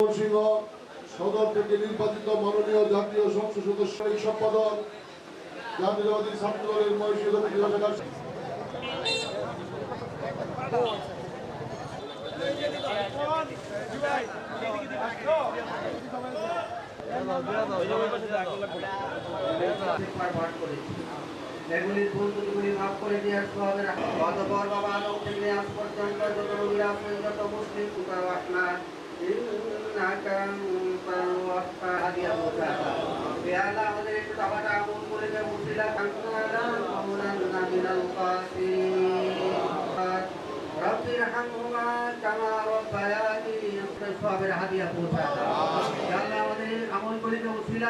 ময়মনসিংহ সদর থেকে নির্বাচিত মাননীয় জাতীয় সংসদ সদস্য সম্পাদক জাতীয়তাবাদী ছাত্র দলের ময়মনসিংহ শাখার এগুলির ভুল ত্রুটিগুলি মাফ করে দিয়ে আসতে হবে না। অতঃপর বাবা আদম থেকে আজ পর্যন্ত যত নবী আছেন, যত মুসলিম কোথাও আপনার আমাদের একটু টাকাটা আমল করে দেয় মুসিলা কাঙ্কালা মামুনান্না মিনাল কাসির রব্বি রহমহুমা কামা রব্বায়ানি সওয়াবের হাদিয়া পৌঁছা দাও। আল্লাহ আমাদের আমল করে দেয় মুসিলা